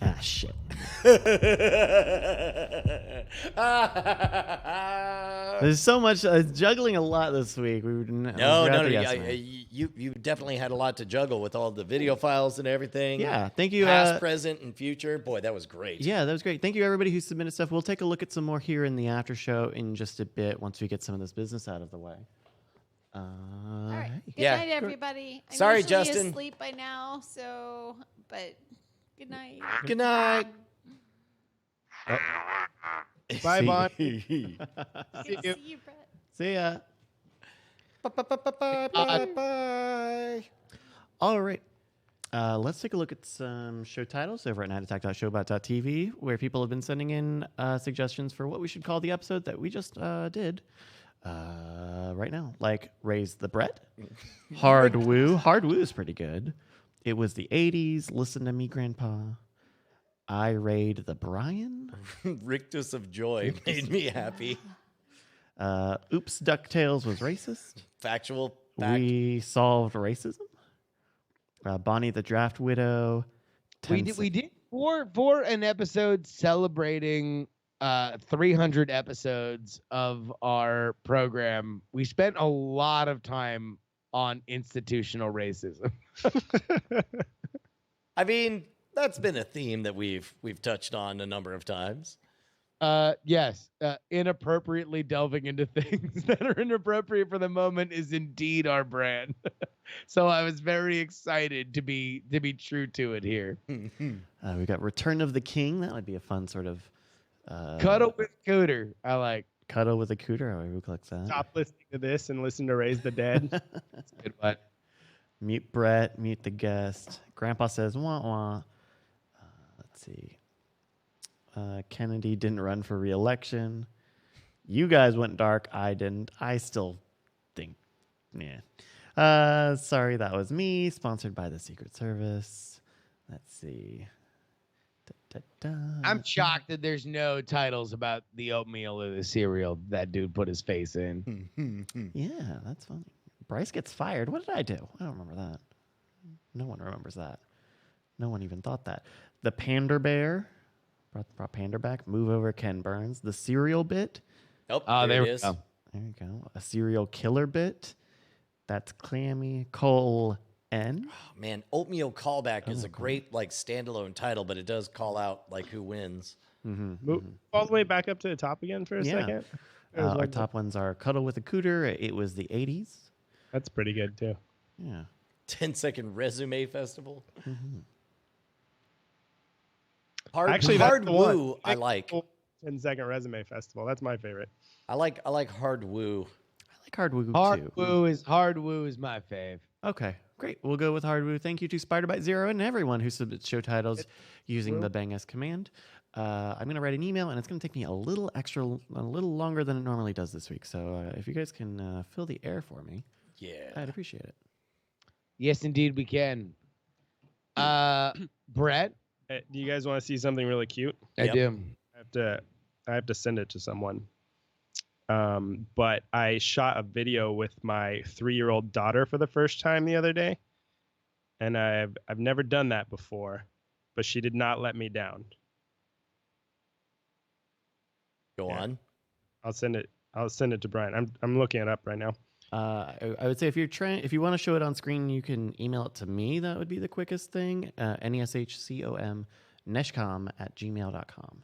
Ah, shit. There's so much juggling a lot this week. No. You definitely had a lot to juggle with all the video files and everything. Yeah, thank you. Past, present, and future. Boy, that was great. Yeah, that was great. Thank you, everybody who submitted stuff. We'll take a look at some more here in the after show in just a bit once we get some of this business out of the way. All right. Hey. Good night, everybody. I'm Sorry, usually Justin. asleep by now, so but good night. Good night. Bye, Bon. Good to see you, Brett. See ya. Bye. All right. Let's take a look at some show titles over at nightattack.showbot.tv, where people have been sending in suggestions for what we should call the episode that we just did right now. Like Raise the Bread, Hard Woo. Hard Woo is pretty good. It was the 80s. Listen to Me, Grandpa. I Raid the Brian. Rictus of Joy made me happy. Oops, DuckTales was racist. Factual fact. We solved racism. Bonnie the Draft Widow. We did for an episode celebrating 300 episodes of our program. We spent a lot of time on institutional racism. I mean, that's been a theme that we've touched on a number of times. Yes, inappropriately delving into things that are inappropriate for the moment is indeed our brand. So I was very excited to be true to it here. We got Return of the King. That would be a fun sort of Cuddle with Cooter. I like. cuddle with a cooter. Who clicks that? Stop listening to this and listen to Raise the Dead. That's a good one. Mute Brett. Mute the guest. Grandpa says wah wah. Let's see. Kennedy didn't run for re-election. You guys went dark. I didn't. I still think, yeah. Sorry, that was me. Sponsored by the Secret Service. Let's see. I'm shocked that there's no titles about the oatmeal or the cereal that dude put his face in. Yeah, that's funny. Bryce gets fired. What did I do? I don't remember that. No one remembers that. No one even thought that. The Pander Bear. Brought Pander back. Move over Ken Burns. The cereal bit. Oh, there it is. There you go. A serial killer bit. That's Clammy. Cole N. Oh, man, Oatmeal Callback is a great like standalone title, but it does call out like who wins. Move all the way back up to the top again for a second. Our top ones are Cuddle with a Cooter. It was the 80s. That's pretty good too. Yeah. 10-second resume festival. Actually, Hard that's the one. Woo. I like. 10-second resume festival. That's my favorite. I like Hard Woo. I like Hard Woo too. Hard Woo is my fave. Okay, great. We'll go with Hard Woo. Thank you to Spiderbite Zero and everyone who submits show titles using the Bang S command. I'm going to write an email, and it's going to take me a little longer than it normally does this week. So if you guys can fill the air for me, I'd appreciate it. Yes, indeed, we can. Brett? Hey, do you guys want to see something really cute? I do. I have to send it to someone. But I shot a video with my 3-year-old daughter for the first time the other day, and I've never done that before, but she did not let me down. Go on. I'll send it to Brian. I'm looking it up right now. I would say if you want to show it on screen, you can email it to me. That would be the quickest thing. NESHCOM neshcom@gmail.com.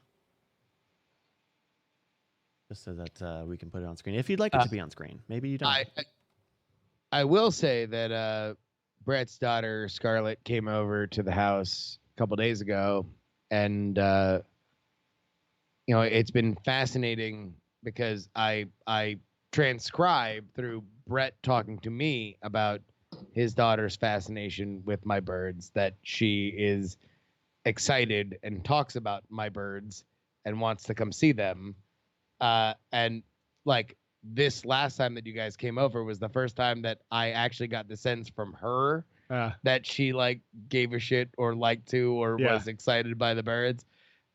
Just so that we can put it on screen. If you'd like it to be on screen, maybe you don't. I will say that Brett's daughter Scarlett came over to the house a couple days ago, and it's been fascinating because I transcribe through Brett talking to me about his daughter's fascination with my birds, that she is excited and talks about my birds and wants to come see them. And like this last time that you guys came over was the first time that I actually got the sense from her that she like gave a shit or liked to or was excited by the birds.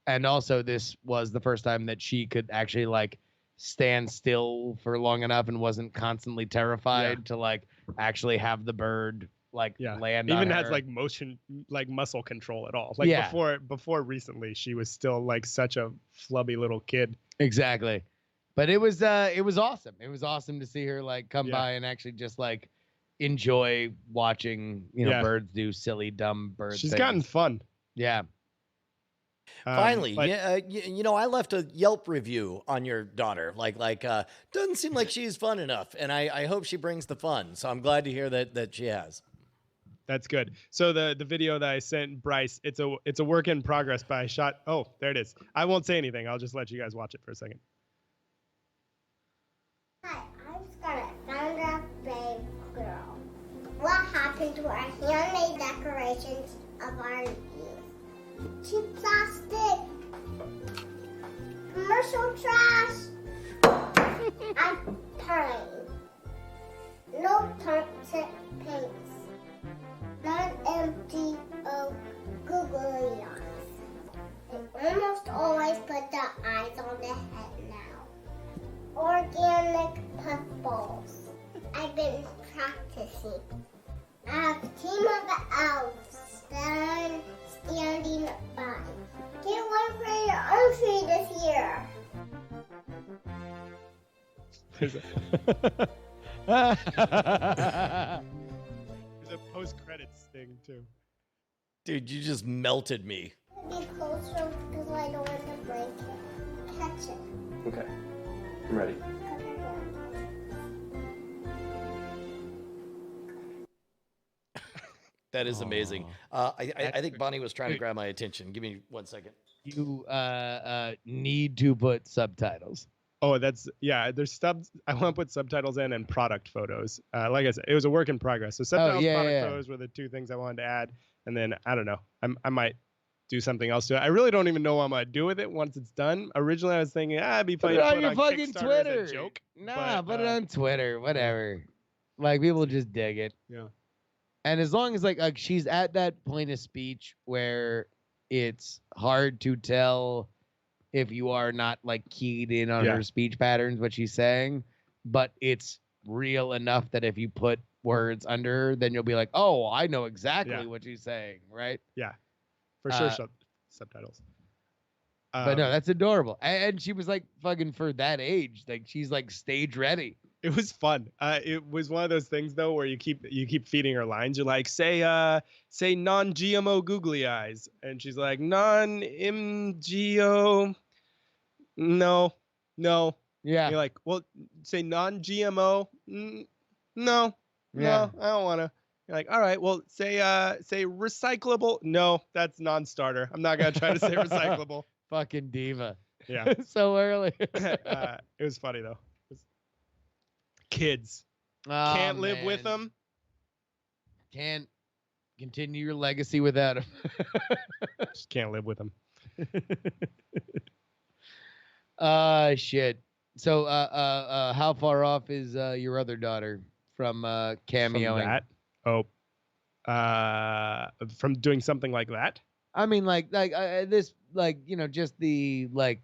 And also this was the first time that she could actually like stand still for long enough and wasn't constantly terrified to like actually have the bird like Yeah. land Even on has her. like motion, like muscle control at all. Like Yeah. before recently, she was still like such a flubby little kid. Exactly. But it was awesome. It was awesome to see her like come Yeah. by and actually just like enjoy watching, Yeah. birds do silly, dumb bird She's things. gotten fun. Yeah. Finally, but- I left a Yelp review on your daughter. Doesn't seem like she's fun enough, and I hope she brings the fun. So I'm glad to hear that she has. That's good. So the video that I sent Bryce, it's a work in progress, but I shot. Oh, there it is. I won't say anything. I'll just let you guys watch it for a second. Hi, I just got a found a babe girl. What happened to our handmade decorations of our youth? Cheap plastic, commercial trash, and time. No toxic paints. Non-empty googly eyes. They almost always put the eyes on the head now. Organic puffballs. I've been practicing. I have a team of elves standing by. Get one for your own tree this year. There's a post-credits thing too. Dude, you just melted me. Be closer because I don't want to break it. Catch it. Okay, I'm ready. That is amazing. I think Bonnie was trying to grab my attention. Give me 1 second. You need to put subtitles. Oh, there's subs. I want to put subtitles in and product photos. Like I said, it was a work in progress. So subtitles, product photos were the two things I wanted to add. And then I don't know. I might do something else to it. I really don't even know what I'm gonna do with it once it's done. Originally, I was thinking, it'd be funny Put it to on put your on fucking Kickstarter Twitter. as a joke. Nah, but, put it on Twitter. Whatever. Like people just dig it. Yeah. And as long as like she's at that point of speech where it's hard to tell if you are not like keyed in on her speech patterns, what she's saying, but it's real enough that if you put words under her, then you'll be like, oh, I know exactly what she's saying, right? Yeah, for sure. Subtitles. But no, that's adorable. And she was like fucking for that age, like she's like stage ready. It was fun. It was one of those things though where you keep feeding her lines. You're like, say non-GMO googly eyes, and she's like non-MGO. No. Yeah. And you're like, well, say non-GMO. No, I don't want to. You're like, all right, well, say recyclable. No, that's non-starter. I'm not gonna try to say recyclable. Fucking diva. Yeah. So early. It was funny though. Kids can't live with them. Can't continue your legacy without them. Just can't live with them. Shit. So how far off is your other daughter from cameoing? From that? From doing something like that? I mean, like this, like just the like.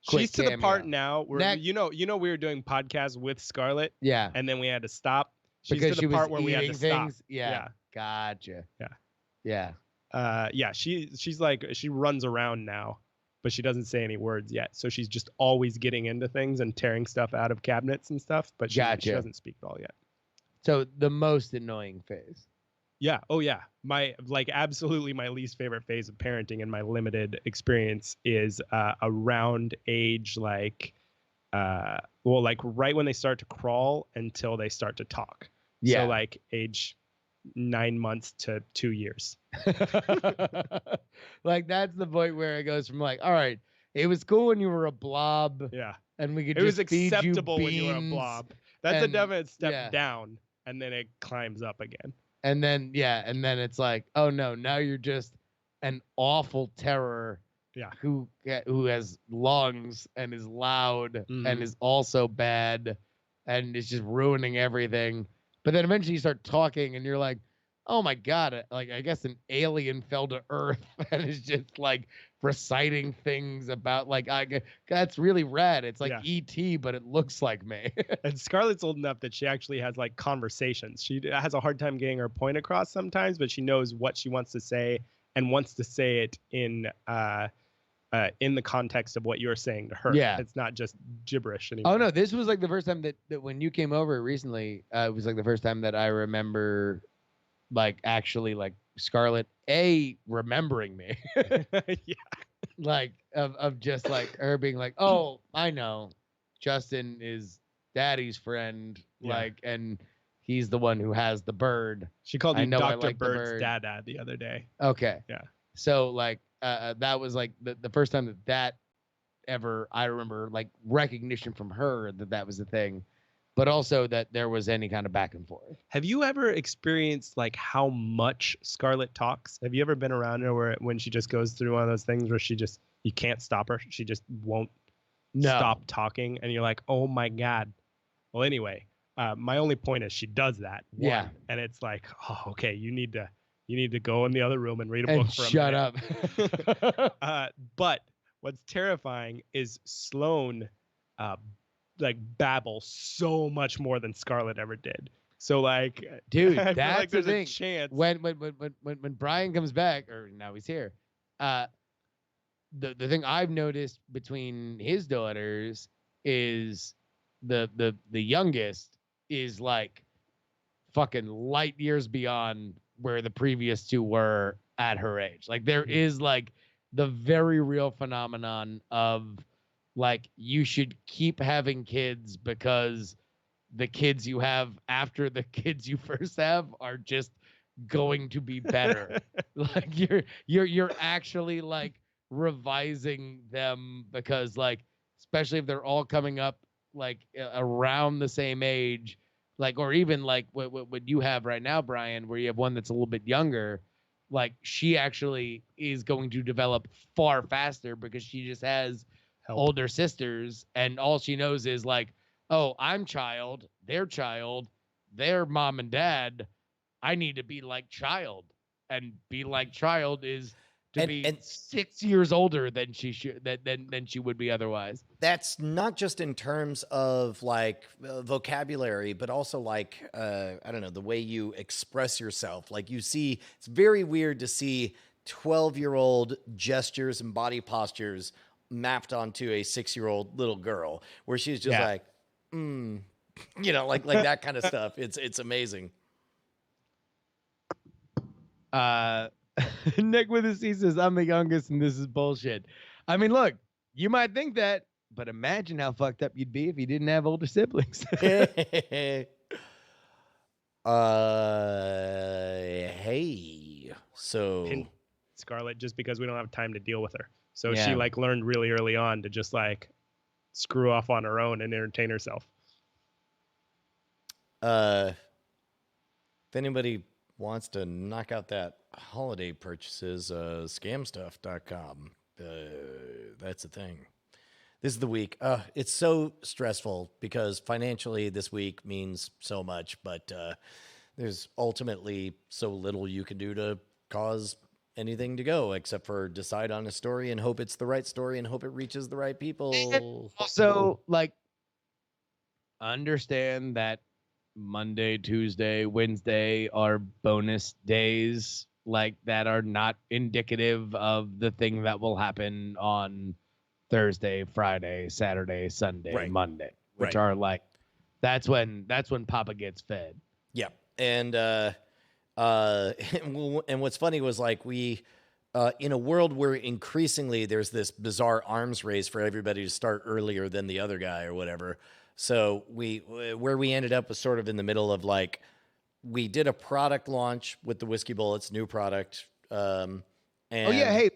She's to cameo. the part now where we were doing podcasts with Scarlett. Yeah. And then we had to stop. She's because to the she part was where we had to things. stop. Yeah. Gotcha. Yeah. Yeah. She's like, she runs around now, but she doesn't say any words yet. So she's just always getting into things and tearing stuff out of cabinets and stuff, but she doesn't speak at all yet. So the most annoying phase. Yeah. Oh yeah. Absolutely my least favorite phase of parenting in my limited experience is around age right when they start to crawl until they start to talk. Yeah. So like age 9 months to 2 years. Like that's the point where it goes from like, all right, it was cool when you were a blob. Yeah. And we could It was just feed you acceptable when you were a beans, blob. That's a and- definite step down, and then it climbs up again. And then it's like, oh no, now you're just an awful terror. Yeah. Who has lungs and is loud and is also bad, and is just ruining everything. But then eventually you start talking, and you're like, oh my god, like I guess an alien fell to Earth and is just like reciting things about like that's really rad. It's like Yeah. E.T., but it looks like me. And Scarlett's old enough that she actually has like conversations. She has a hard time getting her point across sometimes, but she knows what she wants to say and wants to say it in the context of what you're saying to her. Yeah. It's not just gibberish anymore. Oh no, this was like the first time that when you came over recently, it was like the first time that I remember like actually like Scarlett remembering me. Yeah. Like of just like her being like, oh, I know, Justin is Daddy's friend, Yeah. like, and he's the one who has the bird. She called I you know I Dr. like the Bird's bird. dad the other day. Okay. Yeah. So like that was like the first time that ever I remember like recognition from her that was the thing, but also that there was any kind of back and forth. Have you ever experienced like how much Scarlett talks? Have you ever been around her when she just goes through one of those things where you can't stop her? She just won't stop talking, and you're like, oh my God. Well, anyway, my only point is she does that. Yeah. And it's like, oh, okay, you need to go in the other room and read a And book for a shut minute. up. But what's terrifying is Sloane like babble so much more than Scarlett ever did. So like, Dude, I feel that's like the there's thing. a chance. When Brian comes back, or now he's here, the thing I've noticed between his daughters is the youngest is like fucking light years beyond where the previous two were at her age. Like there is like the very real phenomenon of like you should keep having kids because the kids you have after the kids you first have are just going to be better. Like you're actually like revising them because like especially if they're all coming up like around the same age, like or even like what you have right now, Brian, where you have one that's a little bit younger, like she actually is going to develop far faster because she just has older sisters and all she knows is like, oh, I'm child, their mom and dad, I need to be like child, and be like child is to be 6 years older than she should than she would be otherwise. That's not just in terms of like vocabulary, but also like I don't know, the way you express yourself. Like you see, it's very weird to see 12-year-old gestures and body postures mapped onto a 6-year-old little girl, where she's just like, you know, like that kind of stuff. It's amazing. Nick with a C says, I'm the youngest and this is bullshit. I mean, look, you might think that, but imagine how fucked up you'd be if you didn't have older siblings. Hey. So Scarlett, just because we don't have time to deal with her. So Yeah. she like learned really early on to just like screw off on her own and entertain herself. if anybody wants to knock out that holiday purchases, scamstuff.com. That's the thing. This is the week. It's so stressful because financially this week means so much, but there's ultimately so little you can do to cause anything to go except for decide on a story and hope it's the right story and hope it reaches the right people. Also, like, understand that Monday, Tuesday, Wednesday are bonus days, like that are not indicative of the thing that will happen on Thursday, Friday, Saturday, Sunday, Right. Monday, which Right. are like that's when Papa gets fed. Yeah. And and what's funny was like we in a world where increasingly there's this bizarre arms race for everybody to start earlier than the other guy or whatever. So where we ended up was sort of in the middle of like we did a product launch with the Whiskey Bullets, new product. And Oh yeah, hey,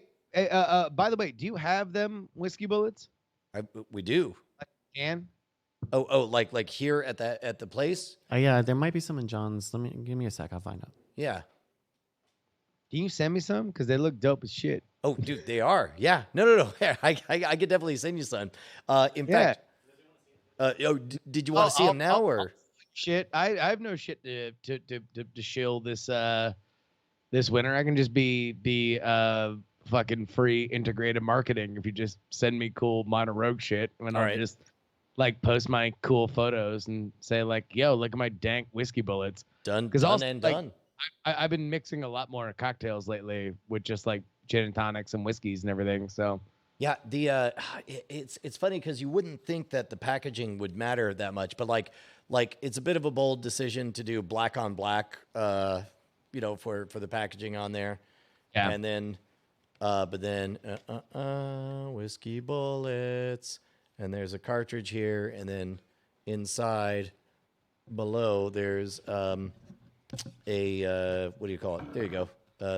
by the way, do you have them whiskey bullets? we do. Can? Oh, like here at the place. Yeah, there might be some in John's. Give me a sec. I'll find out. Yeah. Can you send me some? Because they look dope as shit. Oh, dude, they are. Yeah. No. I could definitely send you some. In fact, did you want to see them now or? Shit, I have no shit to shill this this winter. I can just be fucking free integrated marketing if you just send me cool Mono Rogue shit, and All I'll right. just like post my cool photos and say like, yo, look at my dank whiskey bullets. Done, 'Cause done, also, and like, done. I've been mixing a lot more cocktails lately with just like gin and tonics and whiskeys and everything. So Yeah, it's funny because you wouldn't think that the packaging would matter that much, but like it's a bit of a bold decision to do black on black, for the packaging on there, yeah. and then, but then whiskey bullets, and there's a cartridge here, and then inside below there's a what do you call it? There you go.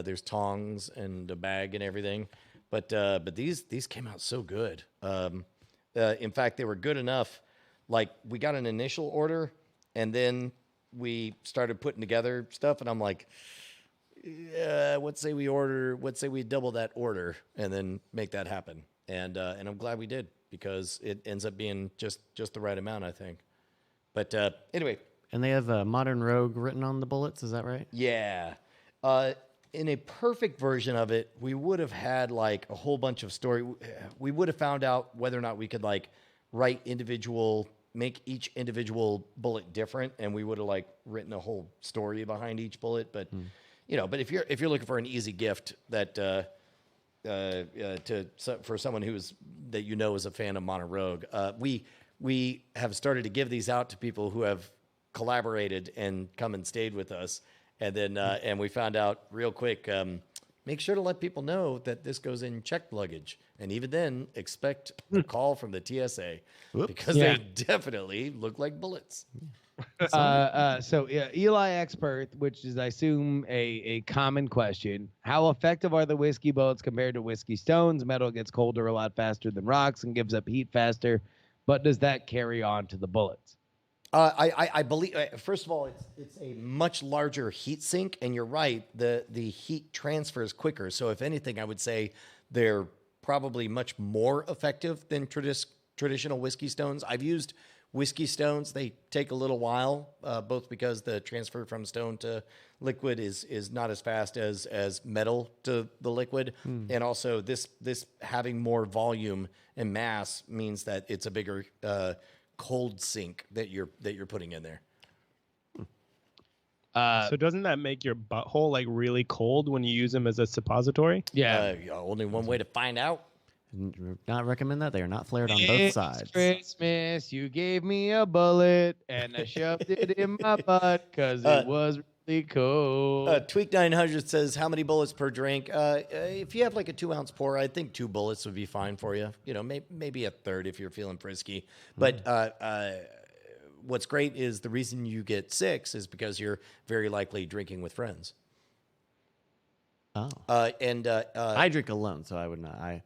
There's tongs and a bag and everything, but these came out so good. In fact, they were good enough. Like we got an initial order, and then we started putting together stuff, and I'm like, let's say we double that order, and then make that happen. And I'm glad we did because it ends up being just the right amount, I think. But anyway. And they have Modern Rogue written on the bullets. Is that right? Yeah. In a perfect version of it, we would have had like a whole bunch of story. We would have found out whether or not we could like make each individual bullet different, and we would have like written a whole story behind each bullet. But but if you're looking for an easy gift that for someone that is a fan of Mono Rogue, we have started to give these out to people who have collaborated and come and stayed with us, and then and we found out real quick, make sure to let people know that this goes in checked luggage, and even then expect a call from the TSA because Yeah. they definitely look like bullets. Eli Expert, which is I assume a common question: how effective are the whiskey bullets compared to whiskey stones? Metal gets colder a lot faster than rocks and gives up heat faster, but does that carry on to the bullets? I believe, first of all, it's a much larger heat sink, and you're right, the heat transfers quicker. So if anything, I would say they're probably much more effective than traditional whiskey stones. I've used whiskey stones. They take a little while, both because the transfer from stone to liquid is not as fast as metal to the liquid, and also this having more volume and mass means that it's a bigger cold sink that you're putting in there. So doesn't that make your butthole like really cold when you use them as a suppository? Yeah. Only one way to find out. Not recommend that. They are not flared on both It's sides. Christmas, you gave me a bullet, and I shoved it in my butt because it was really cold. Tweak 900 says, how many bullets per drink? If you have like a 2-ounce pour, I think 2 bullets would be fine for you. Maybe a third if you're feeling frisky. But what's great is the reason you get 6 is because you're very likely drinking with friends. Oh. I I drink alone, so I would not.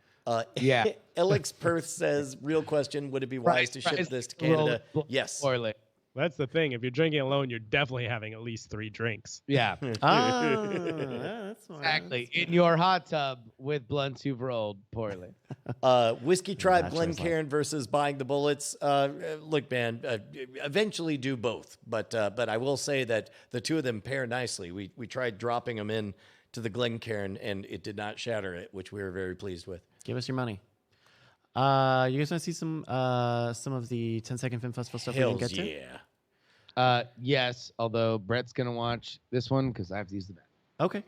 Yeah. Alex Perth says, real question, would it be wise to ship this to Canada? Yes. Poorly. That's the thing. If you're drinking alone, you're definitely having at least 3 drinks. Yeah. That's smart. Exactly. In your hot tub with blunts you've rolled poorly. Whiskey Tribe That's what it's Glencairn versus buying the bullets. Look, man, eventually do both. But I will say that the two of them pair nicely. We tried dropping them in to the Glencairn, and it did not shatter it, which we were very pleased with. Give us your money. You guys want to see some of the 10-second film festival stuff we didn't get to? Yeah. Yes, although Brett's going to watch this one because I have to use the bathroom. Okay.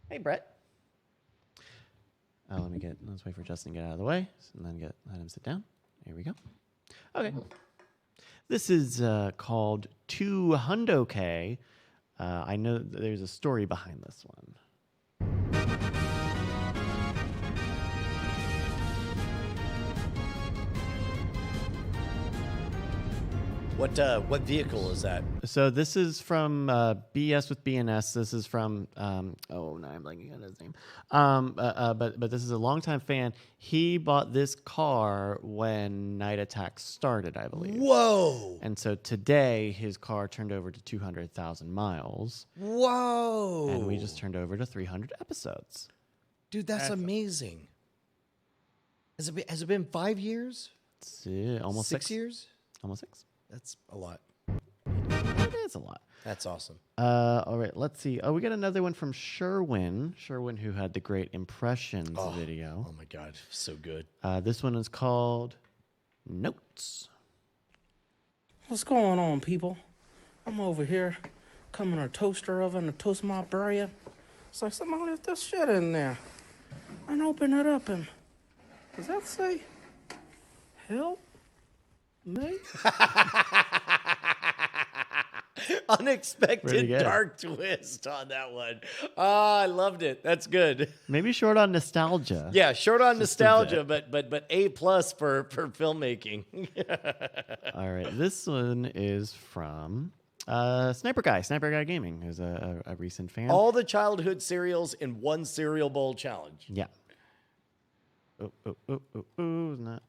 Hey, Brett. Let's wait for Justin to get out of the way, and then let him sit down. Here we go. Okay. This is called 200K. I know that there's a story behind this one. What vehicle is that? So this is from BS with BNS. This is from now I'm blanking on his name. But this is a longtime fan. He bought this car when Night Attack started, I believe. Whoa! And so today his car turned over to 200,000 miles. Whoa! And we just turned over to 300 episodes. Dude, that's amazing. Has it been 5 years? It's almost 6 years? Almost 6. That's a lot. It is a lot. That's awesome. All right, let's see. Oh, we got another one from Sherwin. Sherwin, who had the great impressions video. Oh my God, so good. This one is called Notes. What's going on, people? I'm over here coming a toaster oven to toast my bread. It's like somebody left this shit in there. And open it up and does that say help me? Pretty Unexpected good. dark twist on that one. Ah, I loved it. That's good. Maybe short on nostalgia. Yeah, short on Just a nostalgia, but A+ for filmmaking. All right, this one is from Sniper Guy. Sniper Guy Gaming is a recent fan. All the childhood cereals in one cereal bowl challenge. Yeah. Not.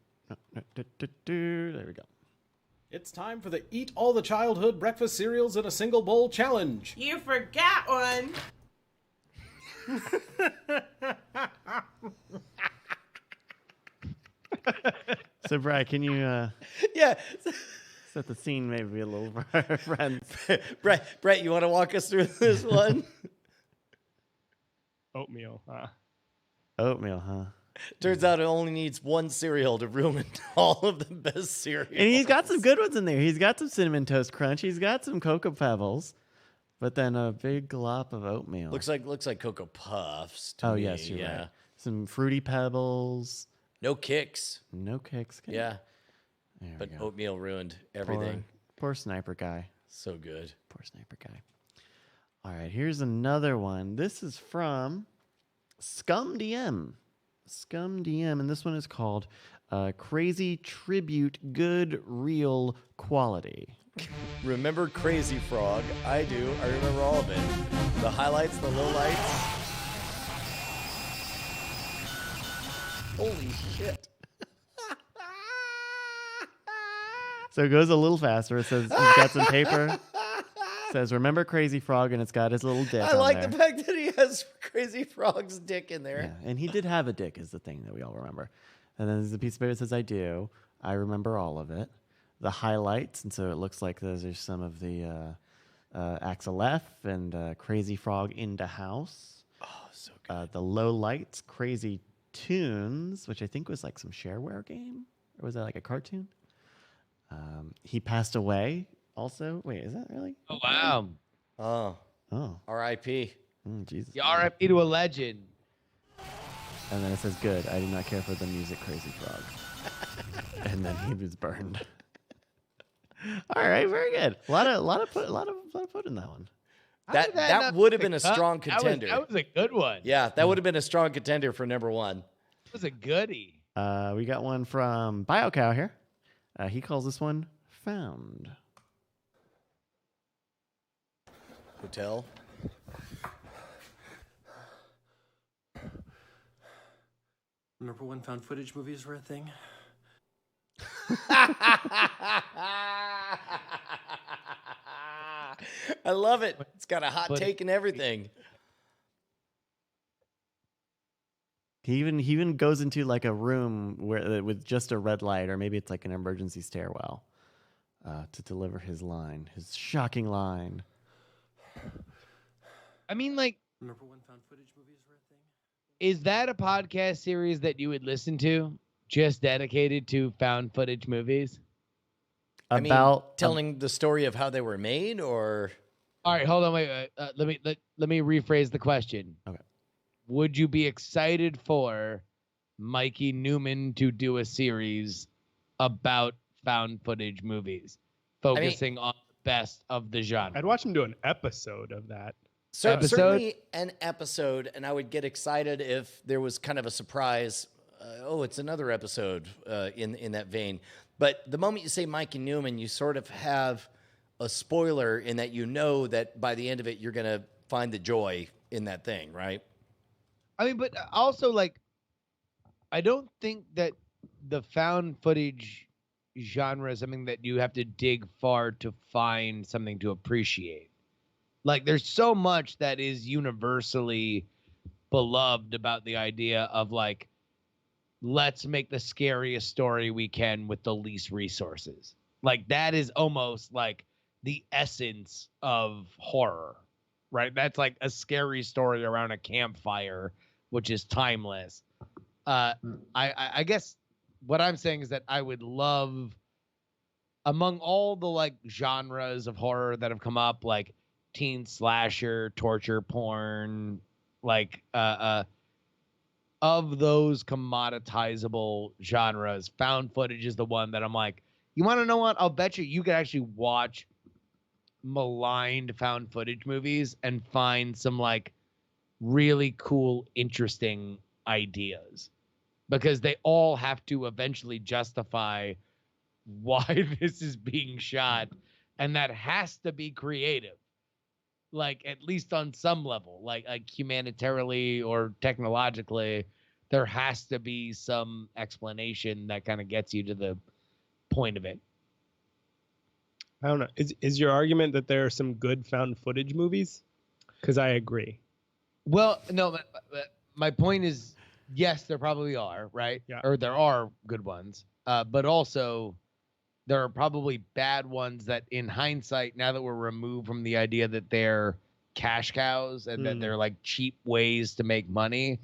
There we go. It's time for the Eat All the Childhood Breakfast Cereals in a Single Bowl Challenge. You forgot one. So, Bri, can you Yeah. set the scene maybe a little for our friends? Brett, you want to walk us through this one? Oatmeal. Oatmeal, huh? Turns out it only needs one cereal to ruin all of the best cereals. And he's got some good ones in there. He's got some Cinnamon Toast Crunch. He's got some Cocoa Pebbles, but then a big glop of oatmeal. Looks like Cocoa Puffs. To me. yes, you're yeah. right. Some Fruity Pebbles. No kicks. No kicks. Okay. Yeah. There we But go. oatmeal ruined everything. Poor Sniper Guy. So good. Poor Sniper Guy. All right, here's another one. This is from Scum DM. Scum DM, and this one is called Crazy Tribute Good Real Quality. Remember Crazy Frog? I do. I remember all of it. The highlights, the lowlights. Holy shit. So it goes a little faster. It says he's got some paper. It says, remember Crazy Frog, and it's got his little dick I on like there. the fact that he has Crazy Frog's dick in Yeah, there. and he did have a dick is the thing that we all remember. And then there's a piece of paper that says, I do. I remember all of it. The highlights, and so it looks like those are some of the Axel F and Crazy Frog into House. Oh, so good. The low lights, Crazy Tunes, which I think was like some shareware game. Or was that like a cartoon? He passed away also. Wait, is that really? Oh, wow. Oh, Oh, R.I.P. Jesus. The RIP to a legend. And then it says, good. I do not care for the music, Crazy Frog. And then he was burned. All right, very good. A lot of put in that one. How did That not would have pick been a up? strong contender. That was a good one. Yeah, that would have been a strong contender for number one. That was a goodie. We got one from BioCow here. He calls this one Found. Hotel. Remember when found footage movies were a thing? I love it. It's got a hot But- take and everything. He even goes into like a room where with just a red light, or maybe it's like an emergency stairwell, to deliver his line, his shocking line. I mean, like, Remember when found footage movies were a thing? is that a podcast series that you would listen to just dedicated to found footage movies? I mean, About telling the story of how they were made, or All right, hold on, wait. Let me rephrase the question. Okay. Would you be excited for Mikey Newman to do a series about found footage movies, focusing on the best of the genre? I'd watch him do an episode of that. Episode? certainly an episode, and I would get excited if there was kind of a surprise. It's another episode in that vein. But the moment you say Mikey Newman, you sort of have a spoiler in that you know that by the end of it, you're going to find the joy in that thing, right? I mean, but also, like, I don't think that the found footage genre is something that you have to dig far to find something to appreciate. Like, there's so much that is universally beloved about the idea of, like, let's make the scariest story we can with the least resources. Like, that is almost like the essence of horror, right? That's like a scary story around a campfire, which is timeless. I guess what I'm saying is that I would love, among all the like genres of horror that have come up, like teen slasher, torture porn, like of those commoditizable genres, found footage is the one that I'm like, you want to know what? I'll bet you could actually watch maligned found footage movies and find some like really cool, interesting ideas, because they all have to eventually justify why this is being shot, and that has to be creative, like at least on some level, like humanitarily or technologically, there has to be some explanation that kind of gets you to the point of it. I don't know. Is your argument that there are some good found footage movies? Because I agree. Well, no, but my point is, yes, there probably are, right? Yeah. Or there are good ones, but also there are probably bad ones that, in hindsight, now that we're removed from the idea that they're cash cows and that they're like cheap ways to make money,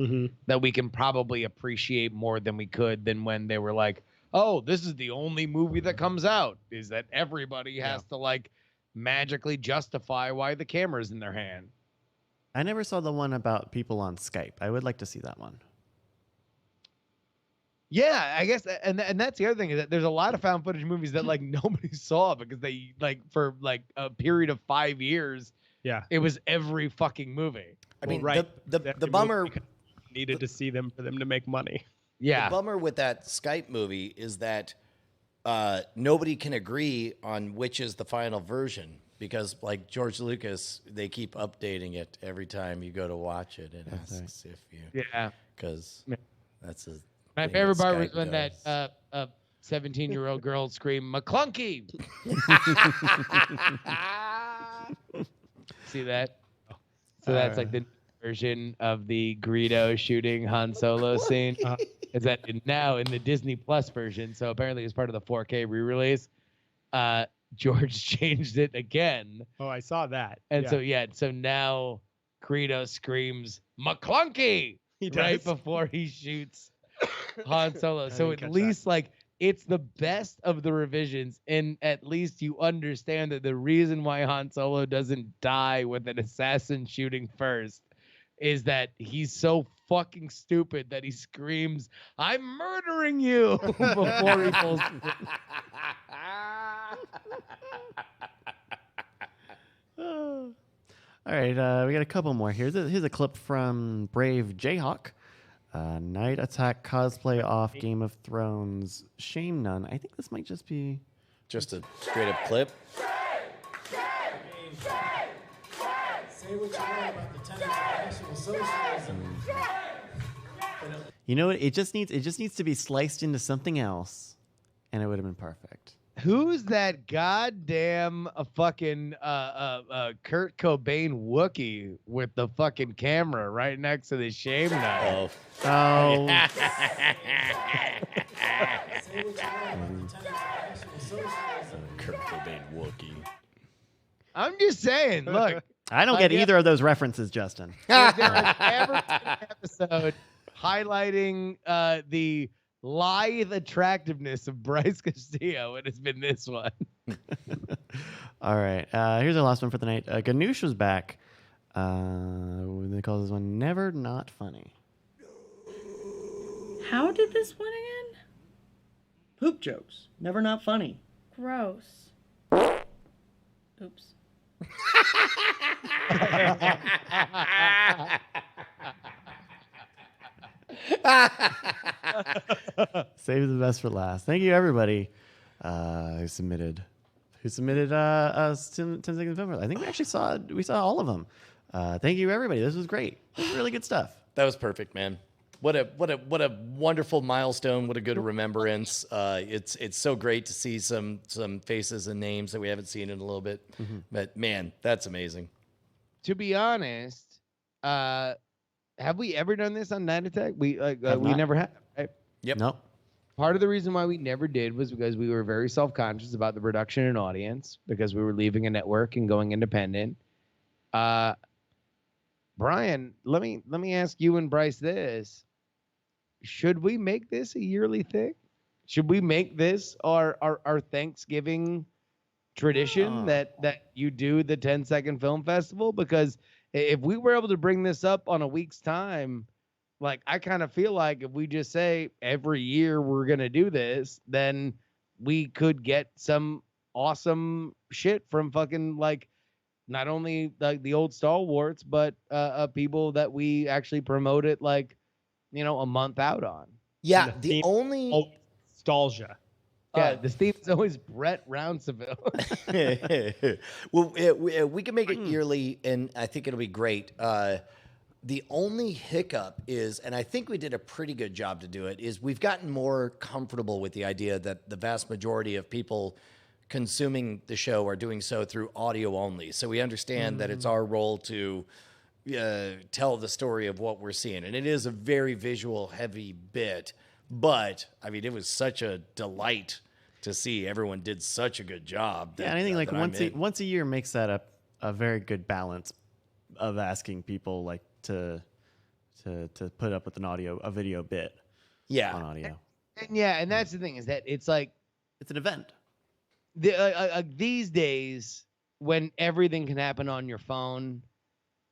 that we can probably appreciate more than we could than when they were like, oh, this is the only movie that comes out, is that everybody has to like magically justify why the camera's in their hand. I never saw the one about people on Skype. I would like to see that one. Yeah, I guess, and that's the other thing, is that there's a lot of found footage movies that like nobody saw because they like for like a period of 5 years, it was every fucking movie. I mean, right. the bummer needed to see them for them to make money. Yeah. The bummer with that Skype movie is that nobody can agree on which is the final version, because like George Lucas, they keep updating it every time you go to watch it. It asks if you, because that's a. My favorite part was when that 17-year-old girl screamed McClunky. See that? So that's like the version of the Greedo shooting Han Solo scene. Is that now in the Disney Plus version? So apparently, as part of the 4K re-release, George changed it again. Oh, I saw that. And so now Greedo screams McClunky right before he shoots Han Solo. So at least like it's the best of the revisions, and at least you understand that the reason why Han Solo doesn't die with an assassin shooting first is that he's so fucking stupid that he screams, "I'm murdering you!" before he pulls. All right, we got a couple more here. Here's a clip from Brave Jayhawk. Night Attack cosplay off Game of Thrones. Shame none. I think this might just be just a straight up clip. Say what you want about the tenets of National Socialism. You know what? It just needs to be sliced into something else, and it would have been perfect. Who's that goddamn fucking Kurt Cobain Wookiee with the fucking camera right next to the shame nut? Oh. Kurt Cobain Wookiee. I'm just saying, look. I don't get either of those references, Justin. If there was ever an episode highlighting the lithe attractiveness of Bryce Castillo, it has been this one. All right. Here's our last one for the night. Ganoush was back. They call this one Never Not Funny. How did this one again? Poop jokes. Never not funny. Gross. Oops. Save the best for last. Thank you, everybody who submitted us 10 seconds of film. I think we actually saw all of them. Thank you, everybody. This was great. This was really good stuff. That was perfect, man. What a wonderful milestone. What a good remembrance. It's so great to see some faces and names that we haven't seen in a little bit. Mm-hmm. But man, that's amazing. To be honest, have we ever done this on Night Attack? We never have. Right? Yep. Nope. Part of the reason why we never did was because we were very self-conscious about the reduction in audience because we were leaving a network and going independent. Brian, let me ask you and Bryce this. Should we make this a yearly thing? Should we make this our Thanksgiving tradition that you do the 10-second film festival? Because if we were able to bring this up on a week's time, like I kind of feel like if we just say every year we're going to do this, then we could get some awesome shit from fucking like not only like the old stalwarts, but people that we actually promote it like, a month out on. Yeah, And the theme- only nostalgia. Yeah, the theme is always Brett Rounceville. well, we can make it yearly, and I think it'll be great. The only hiccup is, and I think we did a pretty good job to do it, is we've gotten more comfortable with the idea that the vast majority of people consuming the show are doing so through audio only. So we understand that it's our role to tell the story of what we're seeing. And it is a very visual heavy bit, but I mean, it was such a delight to see. Everyone did such a good job. Yeah, and I think like once a year makes that a very good balance of asking people like to put up with a video bit. Yeah. On audio. And that's the thing is that it's like it's an event. These days when everything can happen on your phone,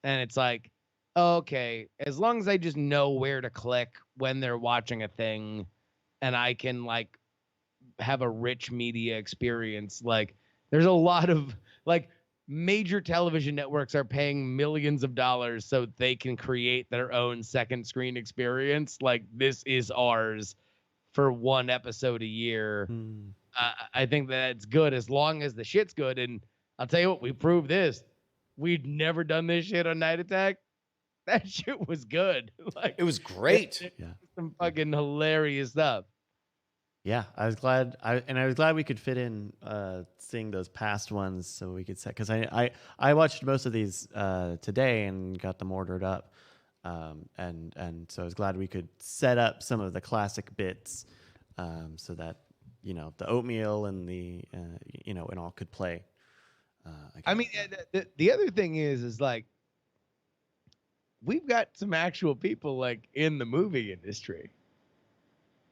and it's like, okay, as long as I just know where to click when they're watching a thing, and I can like have a rich media experience, like there's a lot of like major television networks are paying millions of dollars so they can create their own second screen experience. Like this is ours for one episode a year. I think that's good as long as the shit's good. And I'll tell you what, we proved this. We'd never done this shit on Night Attack. That shit was good. Like it was great. Yeah. Some fucking hilarious stuff. Yeah, I was glad we could fit in seeing those past ones so we could set, because I watched most of these today and got them ordered up, and so I was glad we could set up some of the classic bits so that the oatmeal and the and all could play. I mean, the other thing is like we've got some actual people like in the movie industry.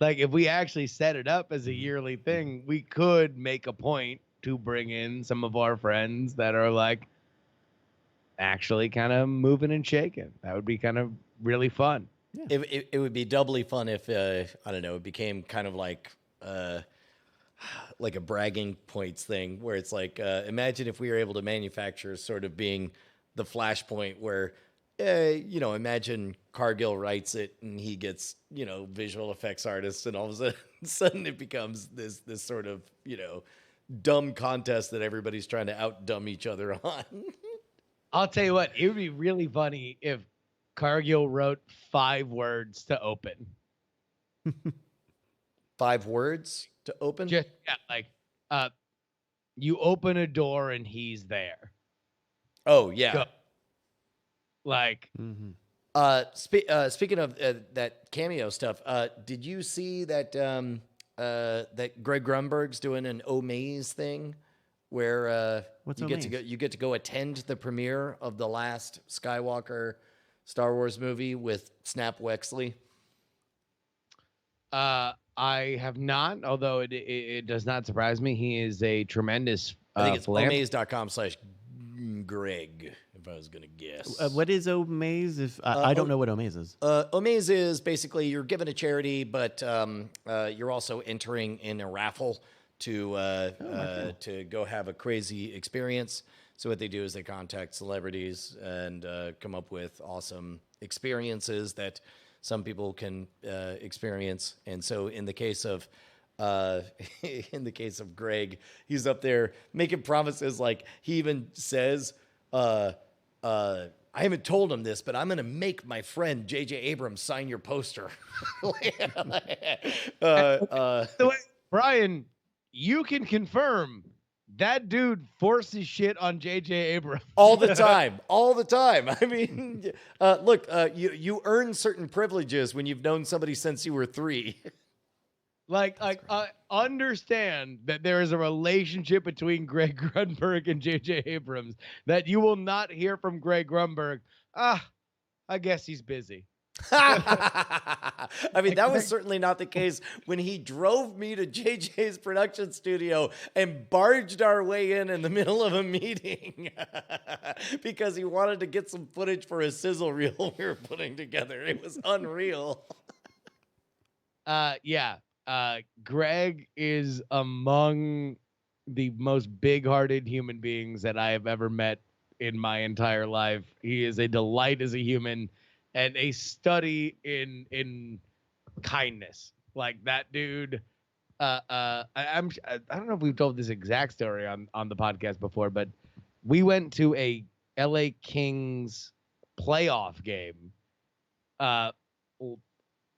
Like if we actually set it up as a yearly thing, we could make a point to bring in some of our friends that are like actually kind of moving and shaking. That would be kind of really fun. Yeah. It would be doubly fun if I don't know, it became kind of like a bragging points thing where it's like imagine if we were able to manufacture sort of being the flashpoint where imagine Cargill writes it and he gets, visual effects artists, and all of a sudden it becomes this sort of, dumb contest that everybody's trying to out-dumb each other on. I'll tell you what, it would be really funny if Cargill wrote 5 words to open. 5 words to open? Just, you open a door and he's there. Oh, yeah. Go. Like, speaking of that cameo stuff, did you see that that Greg Grunberg's doing an Omaze thing where What's you get to go attend the premiere of the last Skywalker Star Wars movie with Snap Wexley? I have not, although it does not surprise me. He is a tremendous I think it's omaze.com/Greg, if I was going to guess. What is Omaze? I don't know what Omaze is. Omaze is basically you're given a charity, but you're also entering in a raffle to go have a crazy experience. So what they do is they contact celebrities and come up with awesome experiences that some people can experience. And so in the case of Greg, he's up there making promises. Like he even says, I haven't told him this, but I'm going to make my friend J.J. Abrams sign your poster. Brian, you can confirm that dude forces shit on J.J. Abrams all the time. I mean, look, you earn certain privileges when you've known somebody since you were 3. Understand that there is a relationship between Greg Grunberg and J.J. Abrams that you will not hear from Greg Grunberg. I guess he's busy. I mean, that was certainly not the case when he drove me to JJ's production studio and barged our way in the middle of a meeting because he wanted to get some footage for a sizzle reel we were putting together. It was unreal. Greg is among the most big-hearted human beings that I have ever met in my entire life. He is a delight as a human and a study in kindness. Like that dude. I don't know if we've told this exact story on the podcast before, but we went to a LA Kings playoff game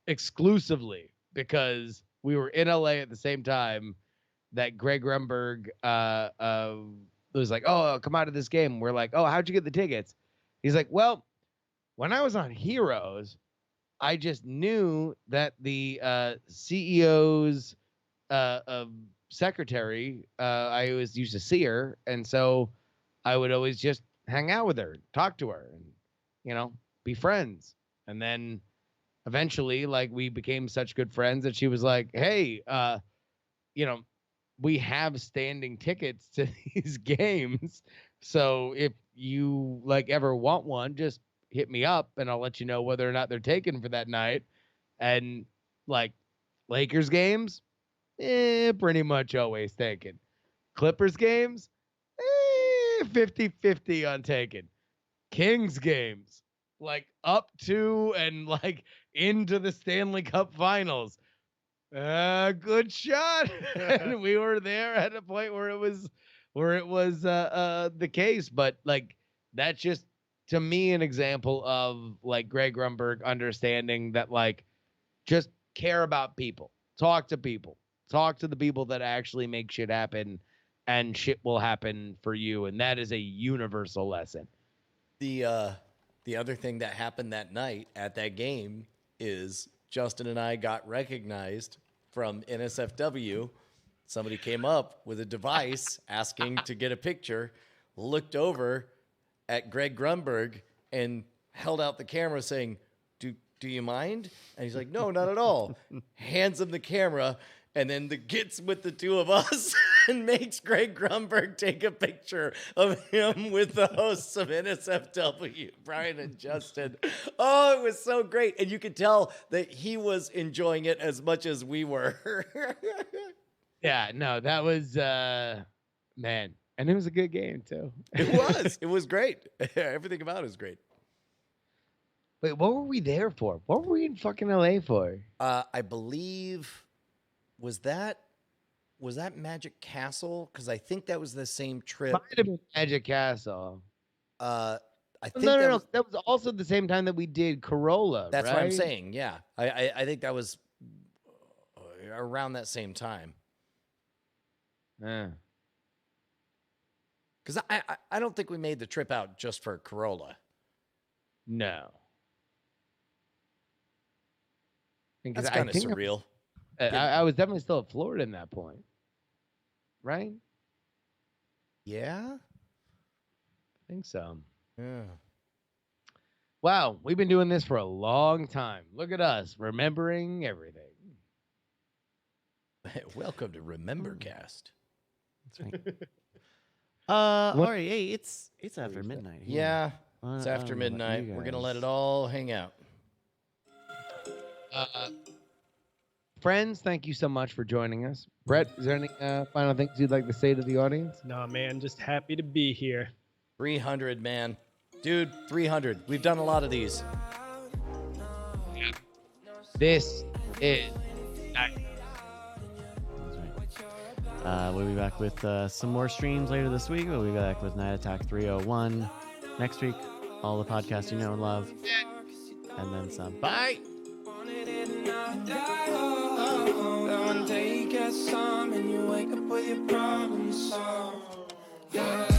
exclusively because we were in LA at the same time that Greg Grunberg was like, "Oh, come out of this game." We're like, "Oh, how'd you get the tickets?" He's like, "Well, when I was on Heroes, I just knew that the CEO's secretary, I always used to see her, and so I would always just hang out with her, talk to her, and be friends." And then eventually, like, we became such good friends that she was like, "Hey, we have standing tickets to these games, so if you ever want one, just hit me up and I'll let you know whether or not they're taken for that night." And Lakers games, pretty much always taken. Clippers games, 50-50 on taken. Kings games, up to and into the Stanley Cup Finals, good shot. And we were there at a point where it was the case, but that's just, to me, an example of Greg Grunberg understanding that just care about people, talk to the people that actually make shit happen, and shit will happen for you, and that is a universal lesson. The other thing that happened that night at that game is Justin and I got recognized from NSFW. Somebody came up with a device asking to get a picture, looked over at Greg Grunberg and held out the camera saying, do you mind? And he's like, "No, not at all." Hands him the camera and then gets with the two of us and makes Greg Grunberg take a picture of him with the hosts of NSFW, Brian and Justin. Oh, it was so great. And you could tell that he was enjoying it as much as we were. Yeah, no, that was, man. And it was a good game, too. It was. It was great. Everything about it was great. Wait, what were we there for? What were we in fucking LA for? I believe, was that Magic Castle? Because I think that was the same trip. Might have been Magic Castle. I think no. That was also the same time that we did Corolla. That's right? what I'm saying. Yeah, I think that was around that same time. Yeah. Because I don't think we made the trip out just for Corolla. No. That's kind of surreal. I was definitely still at Florida in that point. Right? Yeah? I think so. Yeah. Wow, we've been doing this for a long time. Look at us, remembering everything. Welcome to RememberCast. That's right. All right. Hey, it's after midnight here. Yeah, it's after midnight. We're going to let it all hang out. Friends, thank you so much for joining us. Brett, is there any final things you'd like to say to the audience? No, man, just happy to be here. 300, man. Dude, 300. We've done a lot of these. This is nice. That's right. We'll be back with some more streams later this week. We'll be back with Night Attack 301 next week. All the podcasts you know and love. And then some. Bye. One day you get some and you wake up with your problems solved. Yeah.